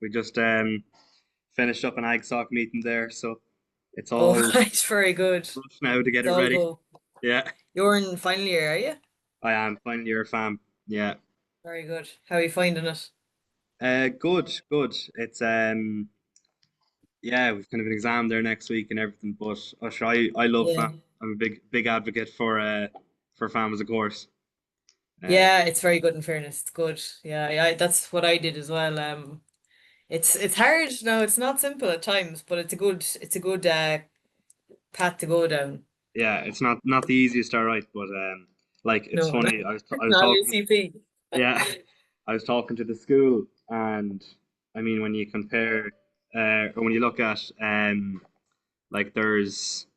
We just finished up an ag sock meeting there, so it's Oh, all right, very good. rush now to get It's it all ready. go. Yeah, You're in final year, are you? I am finally your fam. Yeah, Very good. How are you finding it? good, good. It's yeah, we've kind of an exam there next week and everything, but sure, I love fam. Yeah. I'm a big advocate for fam as a course. Uh, Yeah, it's very good in fairness. It's good. Yeah, yeah, that's what I did as well. It's hard. No, it's not simple at times, but it's a good path to go down. yeah, it's not the easiest, all right, but like it's No, funny. I was not talking. UCP. Yeah, I was talking to the school, and I mean, when you compare, or when you look at, like there's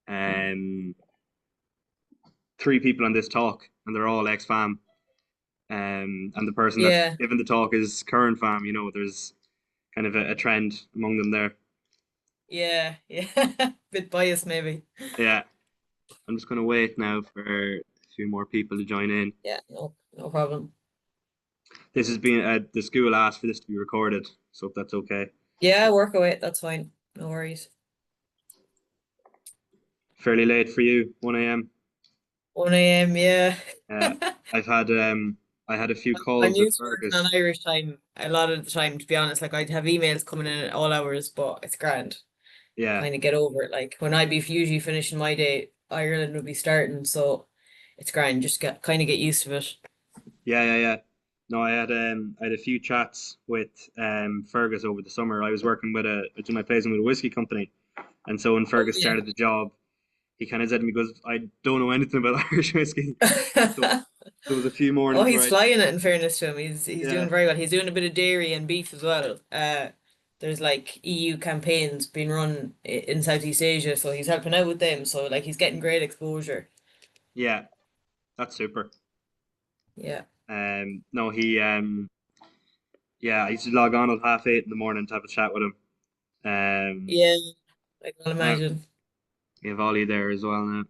um three people on this talk, and they're all ex-fam, and the person that's Yeah, giving the talk is current fam. There's kind of a trend among them there. yeah, yeah. Bit biased maybe. Yeah, I'm just gonna wait now for a few more people to join in. Yeah, no problem. This has been the school asked for this to be recorded, so if that's okay. Yeah, work away. That's fine. No worries. Fairly late for you, 1 a.m. 1 a.m. Yeah. Uh, I've had I had a few I'm calls with used to working on Fergus. Irish time a lot of the time, to be honest. Like I'd have emails coming in at all hours, but it's grand. Yeah, Kind of get over it. Like when I'd be usually finishing my day, Ireland would be starting, so it's grand. Just get used to it. yeah. No, I had a few chats with Fergus over the summer. I was working with doing my placement with a whiskey company, and so when Oh Fergus yeah. started the job, he kind of said to me, "Goes, I don't know anything about Irish whiskey." So there was a few Oh, mornings where he's I, flying it in fairness to him. He's yeah, doing very well. He's doing a bit of dairy and beef as well. There's like EU campaigns being run in Southeast Asia, so he's helping out with them. So like he's getting great exposure. yeah, that's super. Yeah. No, yeah, I used to log on at 8:30 in the morning to have a chat with him. Yeah, I can Now imagine. we have Ollie there as well now.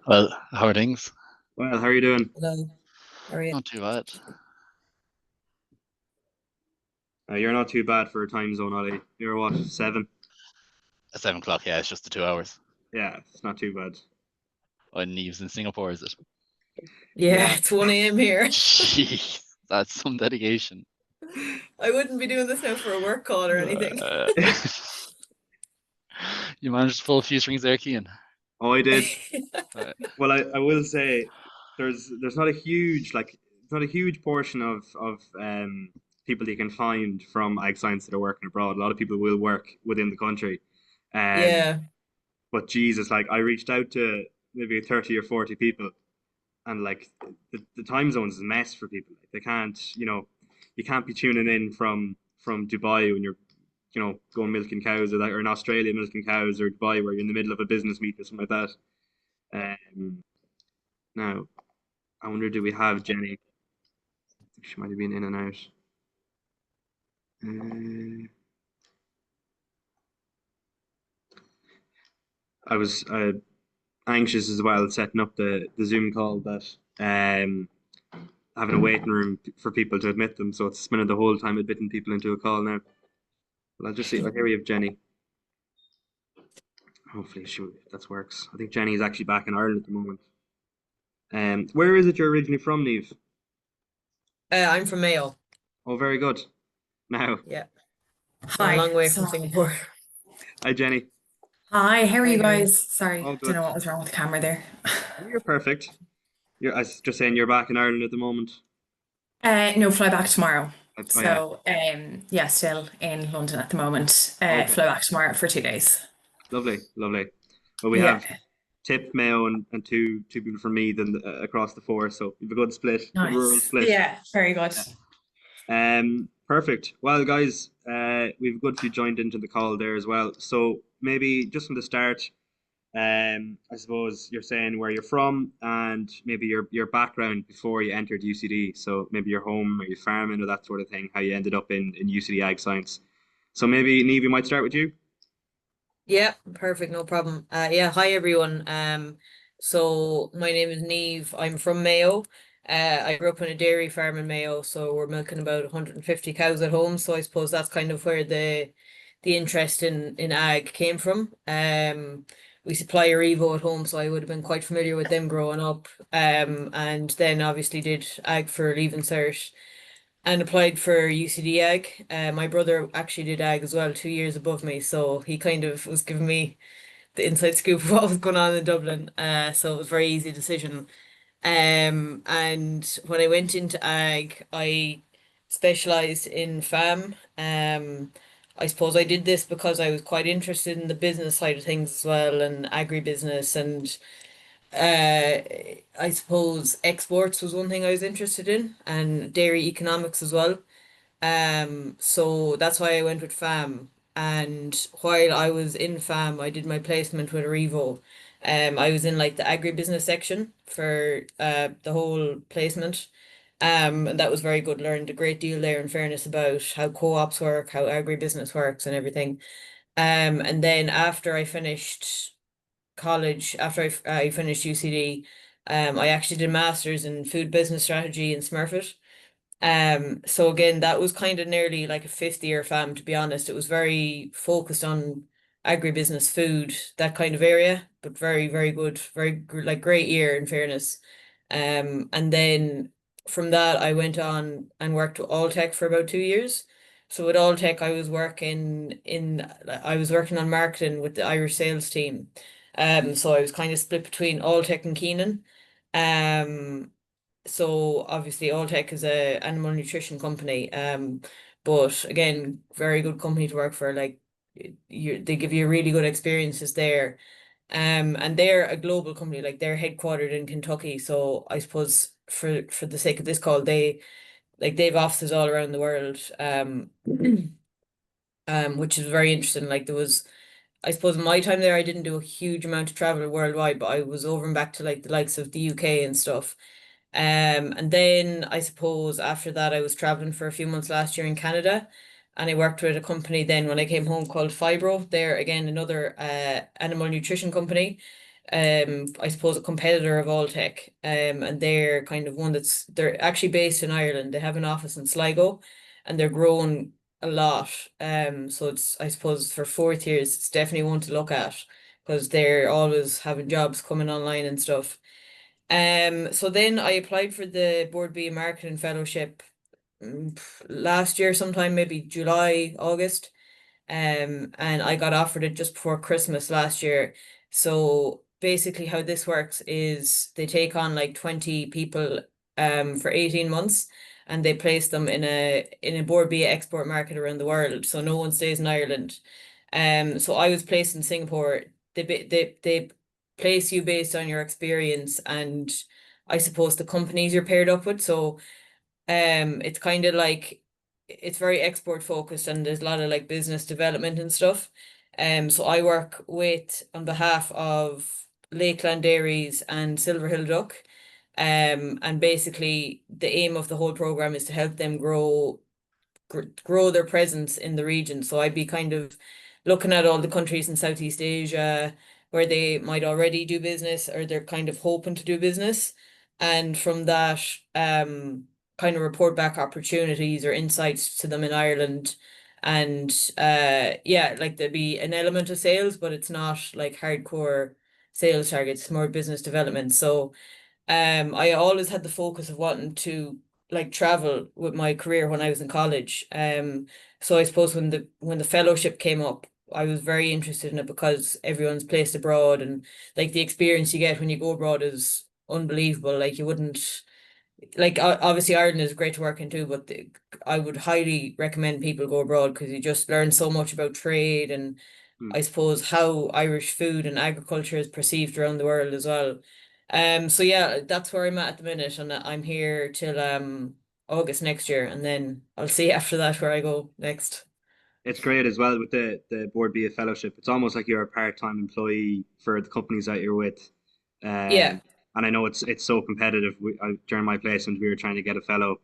Well, how are things? Well, how are you doing? Hello. How are you? Not too bad. You're not too bad for a time zone, Ollie. You're what, 7? At 7 o'clock, yeah, it's just the 2 hours. Yeah, it's not too bad. Oh, Niamh's in Singapore, is it? Yeah, Yeah. it's 1 a.m. here. Jeez, that's some dedication. I wouldn't be doing this now for a work call or anything. Uh, you managed to pull a few strings there, Kian. Oh, I did. Uh, Well, I will say there's not a huge it's not a huge portion of people that you can find from ag science that are working abroad. A lot of people will work within the country. Um, Yeah, but Jesus, like I reached out to maybe 30 or 40 people, and like the time zones is a mess for people. Like, they can't, you can't be tuning in from Dubai when you're, going milking cows, or that, or in Australia milking cows, or Dubai where you're in the middle of a business meet or something like that. Now, I wonder, do we have Jenny? She might have been in and out. Uh, I was anxious as well setting up the Zoom call, that um, having a waiting room for people to admit them. So it's spending the whole time admitting people into a call now. Well, I'll just see. Oh, here we have Jenny. Hopefully, that works. I think Jenny is actually back in Ireland at the moment. Where is it you're originally from, Niamh? I'm from Mayo. Oh, very good. Now, Yeah, not a Hi, long way from sorry. Singapore. hi, Jenny. Hi, how are Hi, you how are you? guys? Sorry, All don't good. know what was wrong with the camera there. You're perfect. I was just saying you're back in Ireland at the moment. No, fly back tomorrow. Oh yeah. So, yeah, still in London at the moment. Okay. Fly back tomorrow for 2 days. Lovely, lovely. Well, we Yeah, have Tip, Mayo, and two people from me then across the four, so we've a good split, good rural nice. split. Yeah, very good. Yeah. Perfect. Well, guys, we've a good few joined into the call there as well. So maybe just from the start, I suppose you're saying where you're from and maybe your background before you entered UCD. So maybe your home or your farming or that sort of thing, how you ended up in UCD Ag Science. So maybe Niamh, we might start with you. Yeah, perfect, no problem. Yeah, hi everyone. So my name is Niamh. I'm from Mayo. I grew up on a dairy farm in Mayo, so we're milking about 150 cows at home. So I suppose that's kind of where the interest in ag came from. We supply a Revo at home, so I would have been quite familiar with them growing up. And then obviously did ag for Leaving Cert and applied for UCD Ag. My brother actually did ag as well, 2 years above me, so he kind of was giving me the inside scoop of what was going on in Dublin. So it was a very easy decision. And when I went into ag, I specialized in FAM. I suppose I did this because I was quite interested in the business side of things as well, and agribusiness, and I suppose exports was one thing I was interested in, and dairy economics as well. So that's why I went with FAM. And while I was in FAM, I did my placement with Revo. I was in like the agribusiness section for the whole placement. And that was very good. Learned a great deal there, in fairness, about how co-ops work, how agribusiness works, and everything. And then after I finished college, after I finished UCD, I actually did a master's in food business strategy in Smurfit. So again, that was kind of nearly like a fifth year fam, to be honest. It was very focused on agribusiness, food, that kind of area, but very, very good, like great year in fairness. And then from that, I went on and worked with Alltech for about 2 years. So with Alltech, I was working on marketing with the Irish sales team. So I was kind of split between Alltech and Keenan. Um, so obviously Alltech is a animal nutrition company. But again, very good company to work for. Like they give you really good experiences there. And they're a global company, like they're headquartered in Kentucky. So I suppose for the sake of this call, they've offices all around the world. Which is very interesting. Like there was, I suppose in my time there, I didn't do a huge amount of travel worldwide, but I was over and back to like the likes of the UK and stuff. And then I suppose after that, I was traveling for a few months last year in Canada, and I worked with a company then when I came home called Fibro. They're again another animal nutrition company. I suppose a competitor of Alltech. And they're kind of one they're actually based in Ireland. They have an office in Sligo, and they're growing a lot. So it's I suppose for fourth years, it's definitely one to look at because they're always having jobs coming online and stuff. So then I applied for the Bord Bia Marketing Fellowship last year, sometime maybe July, August. And I got offered it just before Christmas last year. So basically how this works is they take on like 20 people for 18 months, and they place them in a Bord Bia export market around the world. So no one stays in Ireland. So I was placed in Singapore. They place you based on your experience and I suppose the companies you're paired up with. So it's kind of like it's very export focused and there's a lot of like business development and stuff. So I work with on behalf of Lakeland Dairies and Silver Hill Duck. And basically the aim of the whole program is to help them grow their presence in the region. So I'd be kind of looking at all the countries in Southeast Asia where they might already do business or they're kind of hoping to do business. And from that, kind of report back opportunities or insights to them in Ireland. And yeah, like there'd be an element of sales, but it's not like hardcore sales targets, it's more business development. So I always had the focus of wanting to like travel with my career when I was in college. So I suppose when the fellowship came up, I was very interested in it because everyone's placed abroad and like the experience you get when you go abroad is unbelievable. Like you wouldn't like obviously Ireland is great to work in too, but I would highly recommend people go abroad because you just learn so much about trade and Hmm. I suppose how Irish food and agriculture is perceived around the world as well. So yeah, that's where I'm at the minute, and I'm here till August next year, and then I'll see after that where I go next. It's great as well with the Board Bia Fellowship. It's almost like you're a part-time employee for the companies that you're with. Yeah, And I know it's so competitive. During my placement, we were trying to get a fellow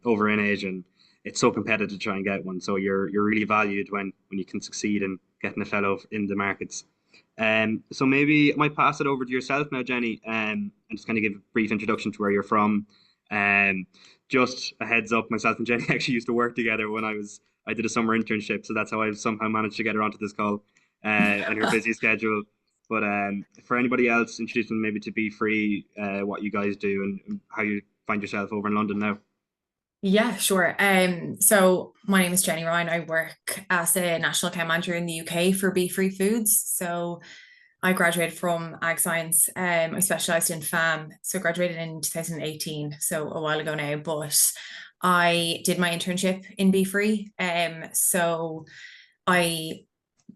over in age, and it's so competitive to try and get one. So you're really valued when you can succeed in getting a fellow in the markets. So maybe I might pass it over to yourself now, Jenny, and just kind of give a brief introduction to where you're from. Um, just a heads up, myself and Jenny actually used to work together when I did a summer internship, so that's how I somehow managed to get her onto this call and her busy schedule. But for anybody else, introduce them maybe to BFree, what you guys do and how you find yourself over in London now. Yeah, sure. So my name is Jenny Ryan. I work as a national account manager in the UK for BFree Foods. So I graduated from Ag Science. I specialised in FAM. So graduated in 2018, so a while ago now. But I did my internship in BFree. So I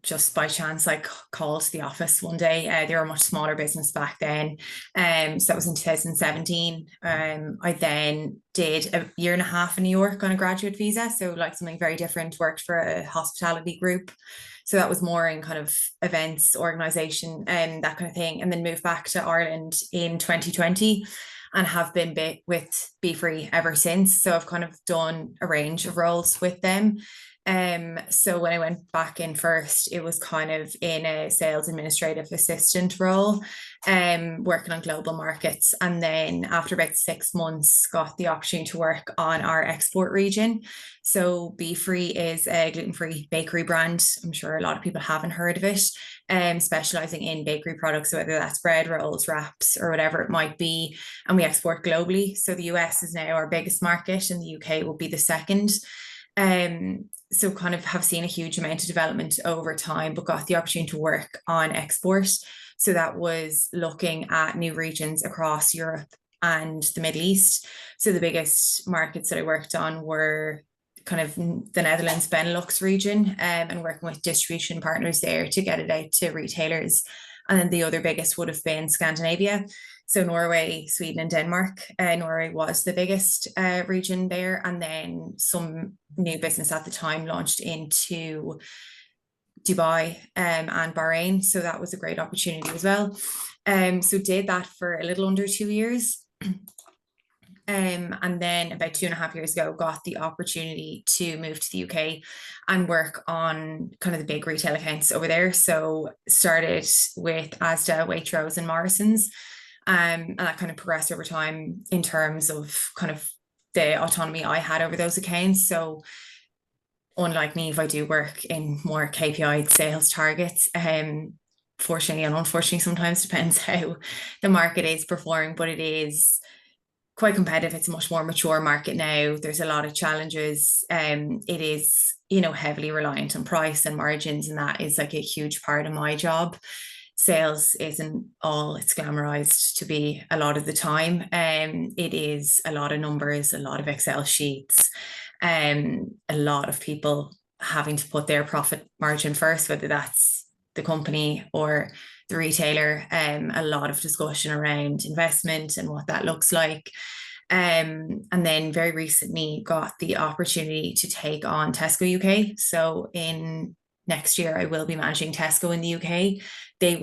just by chance like called the office one day. They were a much smaller business back then. So that was in 2017. I then did a year and a half in New York on a graduate visa. So like something very different, worked for a hospitality group. So that was more in kind of events, organization and that kind of thing. And then moved back to Ireland in 2020 and have been with BFree ever since. So I've kind of done a range of roles with them. So when I went back in first, it was kind of in a sales administrative assistant role, working on global markets. And then after about 6 months, got the opportunity to work on our export region. So BFree is a gluten-free bakery brand. I'm sure a lot of people haven't heard of it. Specializing in bakery products, whether that's bread, rolls, wraps, or whatever it might be. And we export globally. So the US is now our biggest market, and the UK will be the second. So kind of have seen a huge amount of development over time, but got the opportunity to work on export. So that was looking at new regions across Europe and the Middle East. So the biggest markets that I worked on were kind of the Netherlands, Benelux region, and working with distribution partners there to get it out to retailers. And then the other biggest would have been Scandinavia. So Norway, Sweden, and Denmark. Norway was the biggest region there, and then some new business at the time launched into Dubai and Bahrain. So that was a great opportunity as well. So did that for a little under 2 years. And then about 2.5 years ago, got the opportunity to move to the UK and work on kind of the big retail accounts over there. So started with Asda, Waitrose, and Morrison's. And that kind of progressed over time in terms of kind of the autonomy I had over those accounts. So unlike Niamh, I do work in more KPI sales targets. Fortunately and unfortunately, sometimes depends how the market is performing, but it is quite competitive. It's a much more mature market now. There's a lot of challenges. It is, heavily reliant on price and margins, and that is like a huge part of my job. Sales isn't all it's glamorized to be a lot of the time. It is a lot of numbers, a lot of Excel sheets, a lot of people having to put their profit margin first, whether that's the company or the retailer. A lot of discussion around investment and what that looks like. And then very recently got the opportunity to take on Tesco UK. So in next year, I will be managing Tesco in the UK. They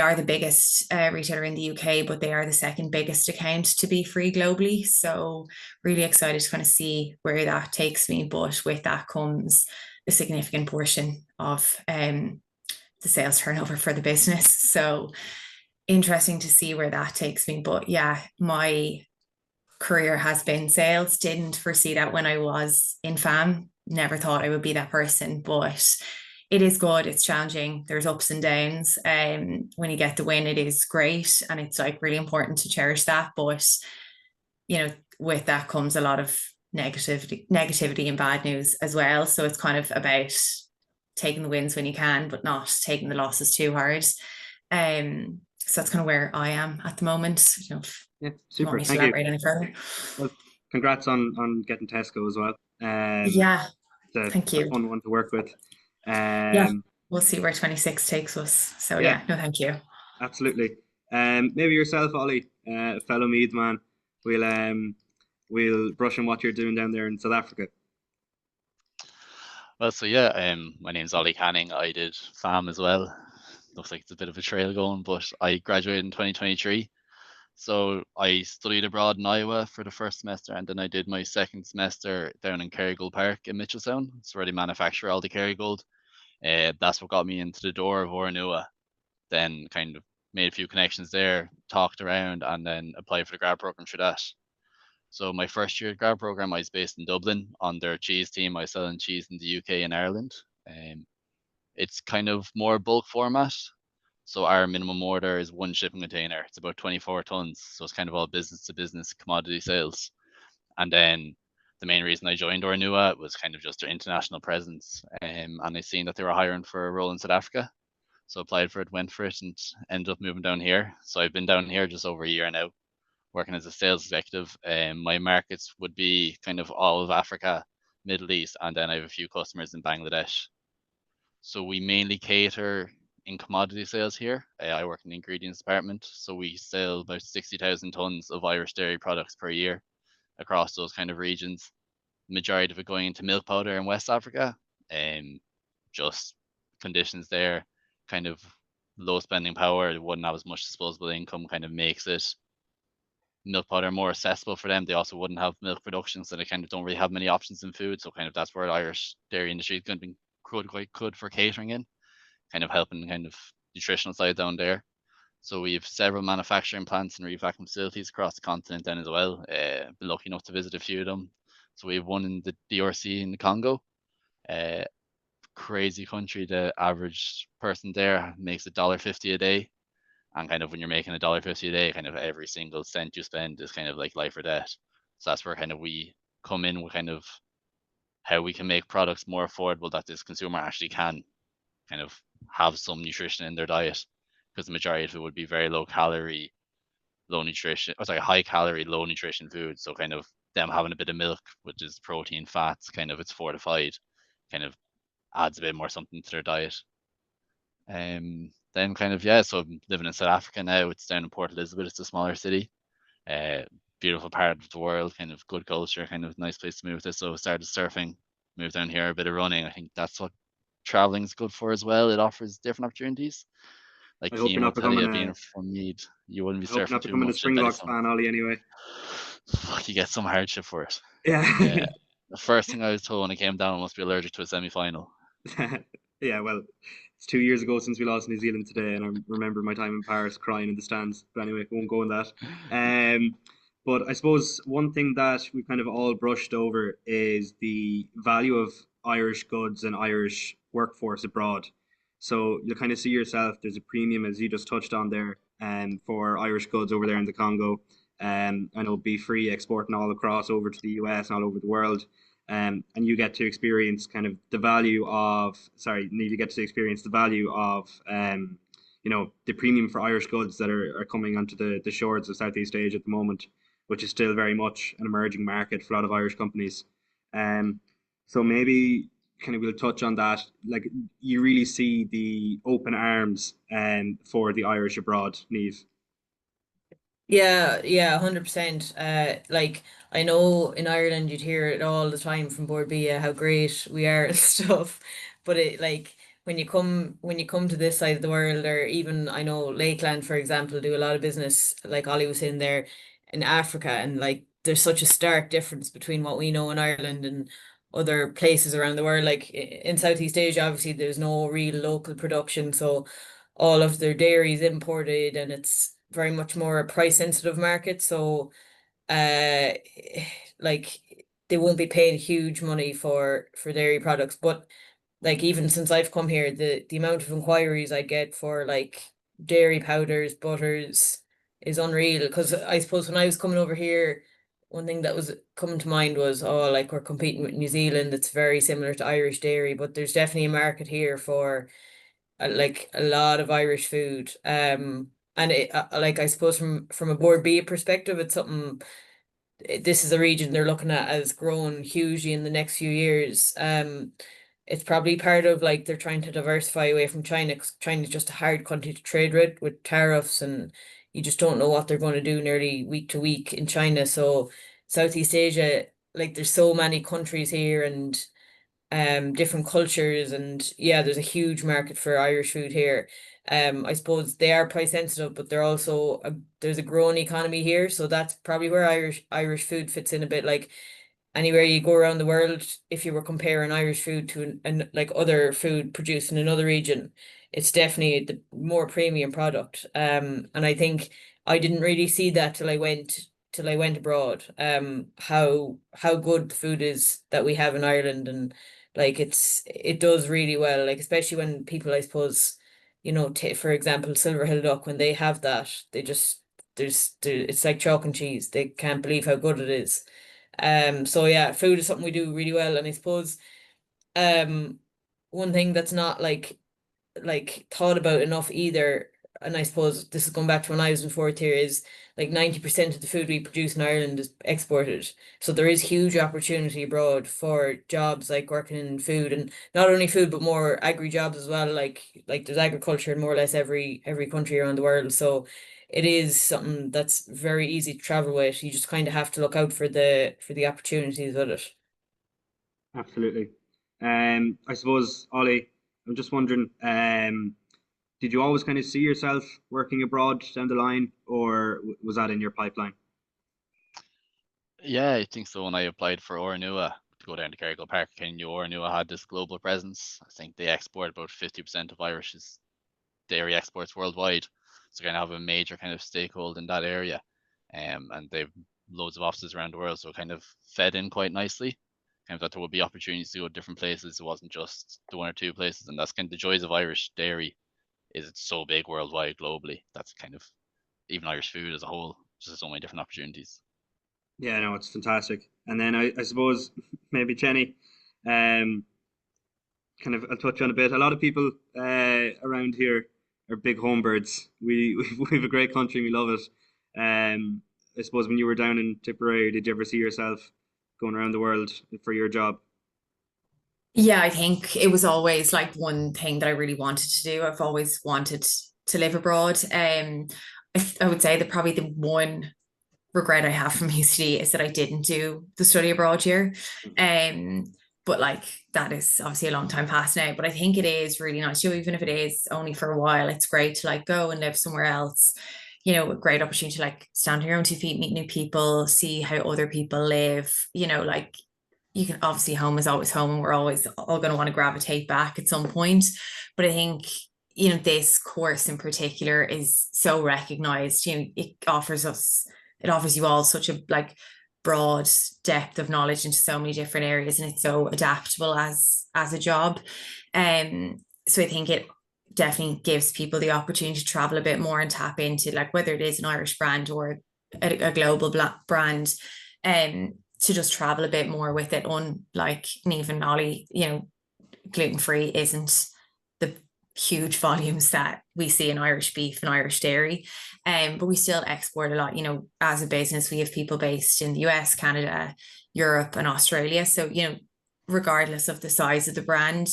are the biggest retailer in the UK, but they are the second biggest account to BFree globally. So really excited to kind of see where that takes me. But with that comes a significant portion of the sales turnover for the business. So interesting to see where that takes me. But yeah, my career has been sales. Didn't foresee that when I was in FAM. Never thought I would be that person, but it is good. It's challenging. There's ups and downs. When you get the win, it is great. And it's like really important to cherish that. But, with that comes a lot of negativity and bad news as well. So it's kind of about taking the wins when you can, but not taking the losses too hard. So that's kind of where I am at the moment. Yeah, super. Thank you. Any further? Well, congrats on getting Tesco as well. Yeah, thank you. A fun one to work with. Yeah, we'll see where 26 takes us. So yeah, no, thank you. Absolutely. Maybe yourself, Ollie, fellow Meath man. We'll brush on what you're doing down there in South Africa. Well, so yeah, my name's Ollie Canning. I did FAM as well. Looks like it's a bit of a trail going, but I graduated in 2023. So I studied abroad in Iowa for the first semester, and then I did my second semester down in Kerrygold Park in Mitchelstown. It's where they manufacture all the Kerrygold. That's what got me into the door of Ornua. Then kind of made a few connections there, talked around, and then applied for the grad program for that. So my first year grad program, I was based in Dublin on their cheese team. I was selling cheese in the UK and Ireland. It's kind of more bulk format. So our minimum order is one shipping container. It's about 24 tons. So it's kind of all business to business commodity sales. And then the main reason I joined Ornua was kind of just their international presence. And I seen that they were hiring for a role in South Africa. So applied for it, went for it, and ended up moving down here. So I've been down here just over a year now, working as a sales executive. My markets would be kind of all of Africa, Middle East, and then I have a few customers in Bangladesh. So we mainly cater in commodity sales here. I work in the ingredients department, so we sell about 60,000 tons of Irish dairy products per year across those kind of regions. The majority of it going into milk powder in West Africa. Just conditions there, kind of low spending power, they wouldn't have as much disposable income, kind of makes it milk powder more accessible for them. They also wouldn't have milk production, so they kind of don't really have many options in food. So kind of that's where the Irish dairy industry is going to be quite good for catering in, kind of helping kind of nutritional side down there. So we have several manufacturing plants and revacuum facilities across the continent then as well. Been lucky enough to visit a few of them. So we have one in the DRC in the Congo. Crazy country. The average person there makes $1.50 a day. And kind of when you're making $1.50 a day, kind of every single cent you spend is kind of like life or death. So that's where kind of we come in with kind of how we can make products more affordable that this consumer actually can kind of have some nutrition in their diet, because the majority of it would be very low calorie, high calorie, low nutrition food. So kind of them having a bit of milk, which is protein, fats, kind of it's fortified, kind of adds a bit more something to their diet. Then kind of, so I'm living in South Africa now. It's down in Port Elizabeth. It's a smaller city. Beautiful part of the world, kind of good culture, kind of nice place to move to. So I started surfing, moved down here, a bit of running. I think that's what traveling is good for as well. It offers different opportunities. Like I hope you're Kian will not tell you, becoming being from Mead, you wouldn't be I hope you're surfing not too becoming a much. I bet Springboks fan, Ollie, anyway. Fuck, you get some hardship for it. Yeah. The first thing I was told when I came down, I must be allergic to a semi-final. Yeah, well, it's 2 years ago since we lost New Zealand today, and I remember my time in Paris crying in the stands. But anyway, won't go on that. But I suppose one thing that we kind of all brushed over is the value of Irish goods and Irish workforce abroad. So you'll kind of see yourself, there's a premium, as you just touched on there, for Irish goods over there in the Congo. I know BFree exporting all across over to the US and all over the world. And you get to experience kind of the value of, Niamh, you get to experience the value of, the premium for Irish goods that are coming onto the shores of Southeast Asia at the moment, which is still very much an emerging market for a lot of Irish companies. So maybe kind of we'll touch on that. Like, you really see the open arms for the Irish abroad, Niamh. Yeah, 100%. Like I know in Ireland you'd hear it all the time from Bord Bia how great we are and stuff, but it like when you come to this side of the world, or even I know Lakeland, for example, do a lot of business, like Ollie was in there, in Africa, and like there's such a stark difference between what we know in Ireland and other places around the world. Like in Southeast Asia, obviously there's no real local production, so all of their dairy is imported, and it's very much more a price sensitive market. So uh like they won't be paying huge money for dairy products. But like even since I've come here, the amount of inquiries I get for like dairy powders, butters is unreal. Because I suppose when I was coming over here, one thing that was coming to mind was, oh, like we're competing with New Zealand. It's very similar to Irish dairy, but there's definitely a market here for like a lot of Irish food. And it like I suppose from a Bord Bia perspective, it's something. This is a region they're looking at as growing hugely in the next few years. It's probably part of like they're trying to diversify away from China, because China's just a hard country to trade with tariffs, and you just don't know what they're going to do nearly week to week in China. So Southeast Asia, like there's so many countries here, and different cultures, and yeah, there's a huge market for Irish food here. I suppose they are price sensitive, but they're also there's a growing economy here, so that's probably where Irish food fits in a bit. Like anywhere you go around the world, if you were comparing Irish food to like other food produced in another region, it's definitely the more premium product. And I think I didn't really see that till I went abroad. How good the food is that we have in Ireland, and like it does really well. Like especially when people, I suppose, for example, Silver Hill Duck, when they have that, they just it's like chalk and cheese. They can't believe how good it is. So yeah, food is something we do really well, and I suppose um one thing that's not like thought about enough either, and I suppose this is going back to when I was in fourth year, is like 90% of the food we produce in Ireland is exported. So there is huge opportunity abroad for jobs like working in food, and not only food but more agri jobs as well. Like there's agriculture in more or less every country around the world. So it is something that's very easy to travel with. You just kind of have to look out for the opportunities with it. Absolutely. I suppose, Ollie, I'm just wondering, did you always kind of see yourself working abroad down the line, or was that in your pipeline? Yeah, I think so. When I applied for Ornua to go down to Cargill Park, I knew Ornua had this global presence. I think they export about 50% of Irish's dairy exports worldwide. So kind of have a major kind of stakehold in that area. And they've loads of offices around the world, so it kind of fed in quite nicely. Kind of that there would be opportunities to go to different places. It wasn't just the one or two places, and that's kind of the joys of Irish dairy, is it's so big worldwide, globally. That's kind of even Irish food as a whole. Just so many different opportunities. Yeah, no, it's fantastic. And then I suppose maybe Jenny, um, kind of I'll touch on a bit. A lot of people around here are big home birds. We have a great country, we love it. I suppose when you were down in Tipperary, did you ever see yourself going around the world for your job? Yeah, I think it was always like one thing that I really wanted to do. I've always wanted to live abroad. I would say that probably the one regret I have from UCD is that I didn't do the study abroad year. Um, but like that is obviously a long time past now. But I think it is really nice, even if it is only for a while, it's great to like go and live somewhere else. A great opportunity to like stand on your own 2 feet, meet new people, see how other people live, like you can obviously home is always home and we're always all going to want to gravitate back at some point. But I think, this course in particular is so recognized, it offers you all such a like broad depth of knowledge into so many different areas, and it's so adaptable as a job. So I think it definitely gives people the opportunity to travel a bit more and tap into like whether it is an Irish brand or a global brand, to just travel a bit more with it. Unlike Niamh and Ollie, gluten-free isn't the huge volumes that we see in Irish beef and Irish dairy. But we still export a lot. As a business, we have people based in the US, Canada, Europe, and Australia. So, regardless of the size of the brand,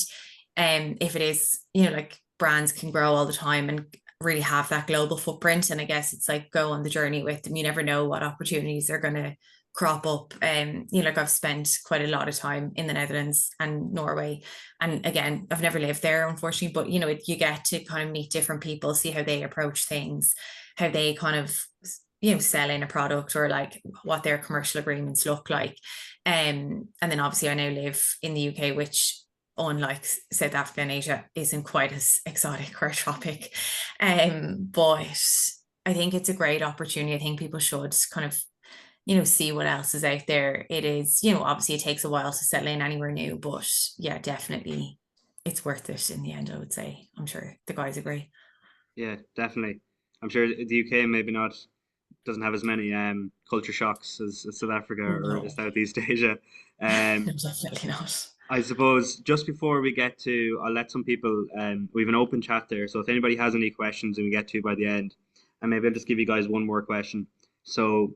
if it is, like brands can grow all the time and really have that global footprint. And I guess it's like go on the journey with them. You never know what opportunities are going to crop up. Like I've spent quite a lot of time in the Netherlands and Norway, and again I've never lived there unfortunately, but you get to kind of meet different people, see how they approach things, how they kind of sell in a product, or like what their commercial agreements look like. And then obviously I now live in the UK, which unlike South Africa and Asia isn't quite as exotic or tropic. But I think it's a great opportunity. I think people should kind of see what else is out there. It is, obviously it takes a while to settle in anywhere new, but yeah, definitely it's worth it in the end, I would say. I'm sure the guys agree. Yeah, definitely. I'm sure the UK maybe not doesn't have as many culture shocks as South Africa or No. Southeast Asia. Um, No, definitely not. I suppose just before we get to, I'll let some people, we have an open chat there. So if anybody has any questions and we get to by the end, and maybe I'll just give you guys one more question. So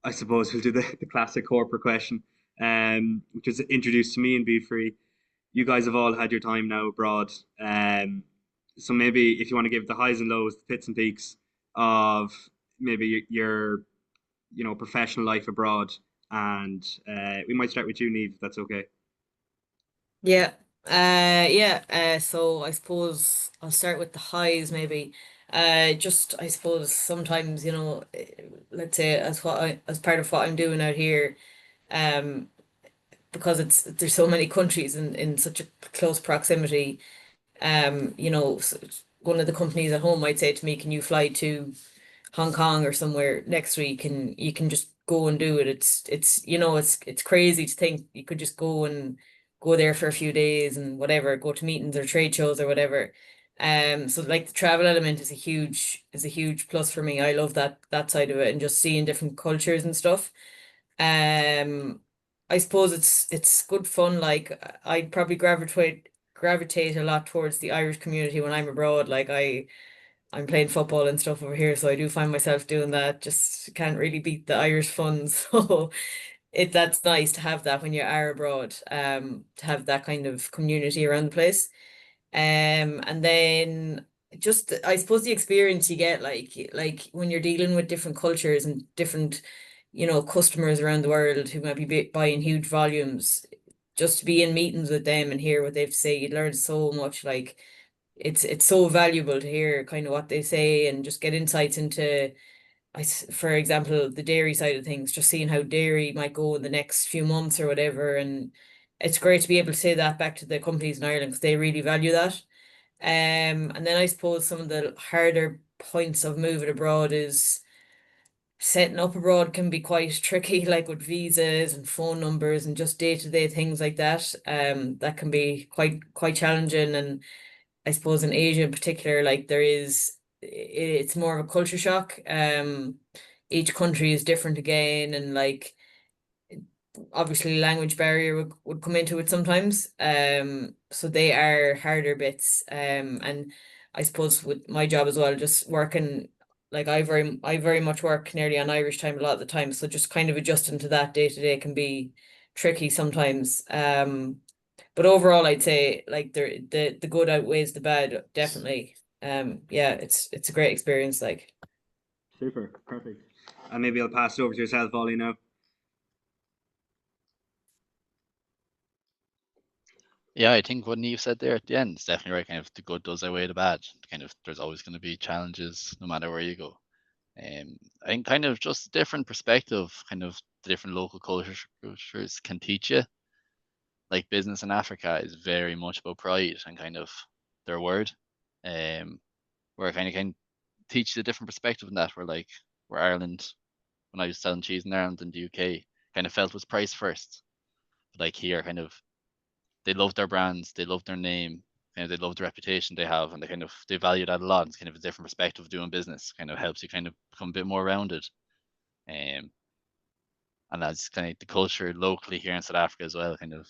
I suppose we'll do the classic corporate question, which was introduced to me in BFree. You guys have all had your time now abroad. So maybe if you want to give the highs and lows, the pits and peaks of maybe your professional life abroad, and we might start with you, Niamh, if that's okay. Yeah. So I suppose I'll start with the highs maybe. Just I suppose sometimes, let's say as part of what I'm doing out here, because there's so many countries in such a close proximity. You know, one of the companies at home might say to me, "Can you fly to Hong Kong or somewhere next week?" And you can just go and do it. It's you know, it's crazy to think you could just go there for a few days and whatever, go to meetings or trade shows or whatever. So like the travel element is a huge plus for me. I love that side of it, and just seeing different cultures and stuff. I suppose it's good fun. Like I'd probably gravitate a lot towards the Irish community when I'm abroad. Like I'm playing football and stuff over here, so I do find myself doing that. Just can't really beat the Irish fun. So that's nice to have that when you are abroad, to have that kind of community around the place. And then just I suppose the experience you get, like when you're dealing with different cultures and different, you know, customers around the world who might be buying huge volumes, just to be in meetings with them and hear what they have to say, you learn so much. Like it's so valuable to hear kind of what they say and just get insights into, for example, the dairy side of things, just seeing how dairy might go in the next few months or whatever. And it's great to be able to say that back to the companies in Ireland because they really value that. And then I suppose some of the harder points of moving abroad is setting up abroad can be quite tricky, like with visas and phone numbers and just day-to-day things like that. That can be quite challenging. And I suppose in Asia in particular, like it's more of a culture shock. Each country is different again, and like obviously language barrier would come into it sometimes. So they are harder bits. And I suppose with my job as well, just working, like I very much work nearly on Irish time a lot of the time. So just kind of adjusting to that day to day can be tricky sometimes. But overall I'd say like the good outweighs the bad, definitely. Yeah, it's a great experience, like. Super, perfect. And maybe I'll pass it over to yourself, Ollie, now. Yeah, I think what Niamh said there at the end is definitely right. Kind of the good does outweigh the bad. Kind of there's always going to be challenges no matter where you go. I think kind of just a different perspective, kind of the different local cultures can teach you. Like business in Africa is very much about pride and kind of their word. Where I kind of can teach you a different perspective in that. Where Ireland, when I was selling cheese in Ireland and the UK, kind of felt was price first. But like here, kind of they love their brands, they love their name, kind of they love the reputation they have, and they value that a lot. It's kind of a different perspective of doing business. Kind of helps you kind of become a bit more rounded. And that's kind of the culture locally here in South Africa as well. Kind of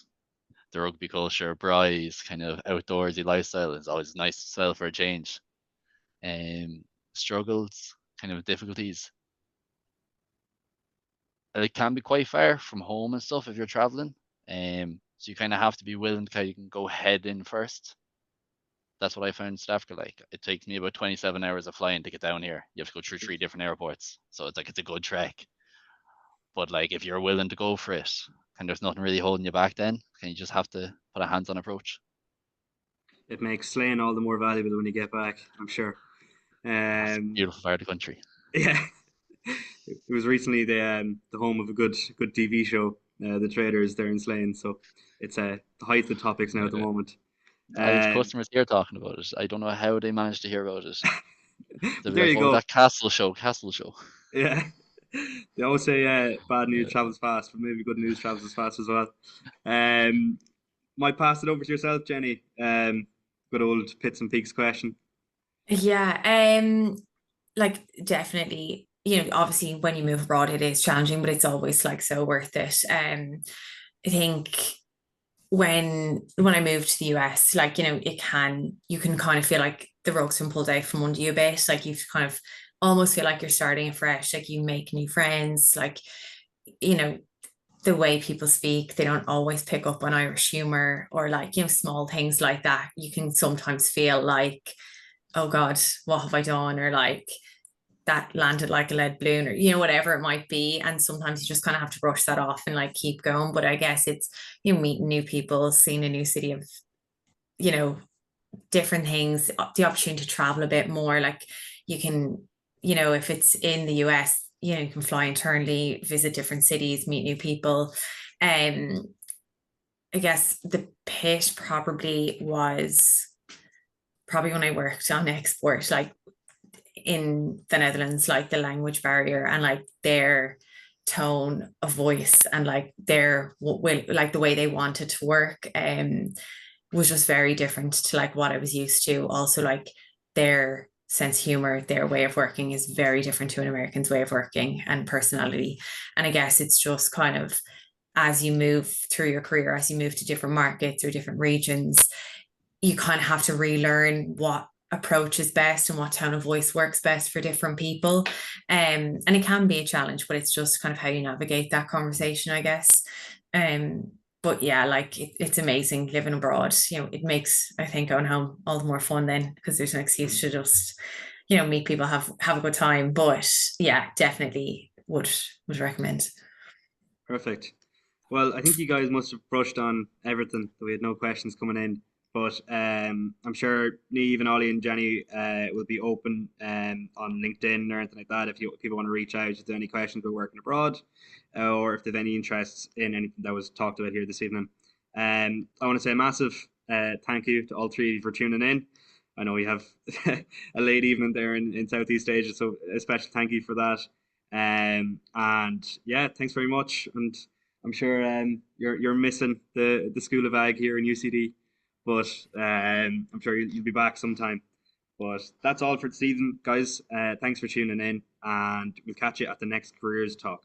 the rugby culture, braais, kind of outdoorsy lifestyle is always nice as well for a change. Struggles, kind of difficulties. It can be quite far from home and stuff if you're traveling. So you kind of have to be willing to kind of go head in first. That's what I found in South Africa. Like it takes me about 27 hours of flying to get down here. You have to go through 3 different airports, so it's a good trek. But like if you're willing to go for it, and there's nothing really holding you back, then you just have to put a hands-on approach. It makes slaying all the more valuable when you get back, I'm sure. Beautiful part of the country. Yeah, it was recently the home of a good TV show, The Traders, there in Slane. So it's the height of the topics now at the moment. I have customers here talking about it. I don't know how they managed to hear about it. There you go. That castle show. Yeah. They always say bad news travels fast, but maybe good news travels as fast as well. Might pass it over to yourself, Jenny. Good old pits and peaks question. Yeah, like definitely, you know, obviously when you move abroad it is challenging, but it's always like so worth it. I think when I moved to the US, like, you know, you can kind of feel like the rug's been pulled out from under you a bit. Like you kind of almost feel like you're starting afresh, like you make new friends, like, you know, the way people speak, they don't always pick up on Irish humor, or like, you know, small things like that. You can sometimes feel like, oh God, what have I done? Or like that landed like a lead balloon, or, you know, whatever it might be. And sometimes you just kind of have to brush that off and like keep going. But I guess it's, you know, meeting new people, seeing a new city of, you know, different things, the opportunity to travel a bit more. Like you can, you know, if it's in the US, you know, you can fly internally, visit different cities, meet new people. I guess the pit probably was when I worked on export, like in the Netherlands, like the language barrier and like their tone of voice and like their like the way they wanted to work was just very different to like what I was used to. Also, like their sense of humor, their way of working is very different to an American's way of working and personality. And I guess it's just kind of, as you move through your career, as you move to different markets or different regions, you kind of have to relearn what approach is best and what tone of voice works best for different people. And it can be a challenge, but it's just kind of how you navigate that conversation, I guess. But yeah, like it's amazing living abroad. You know, it makes, I think, going home all the more fun then, because there's an excuse to just, you know, meet people, have a good time. But yeah, definitely would recommend. Perfect. Well, I think you guys must have brushed on everything. We had no questions coming in. But I'm sure Niamh and Ollie and Jenny will be open on LinkedIn or anything like that if people want to reach out if there are any questions about working abroad or if they have any interests in anything that was talked about here this evening. I want to say a massive thank you to all three of you for tuning in. I know we have a late evening there in Southeast Asia, so a special thank you for that. And yeah, thanks very much. And I'm sure you're missing the School of Ag here in UCD. But I'm sure you'll be back sometime. But that's all for this evening, guys. Thanks for tuning in, and we'll catch you at the next Careers Talk.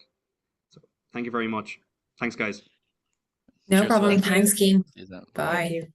So thank you very much. Thanks, guys. No Cheers, problem. guys. Thanks, Kian. See you then. Bye. Thank you.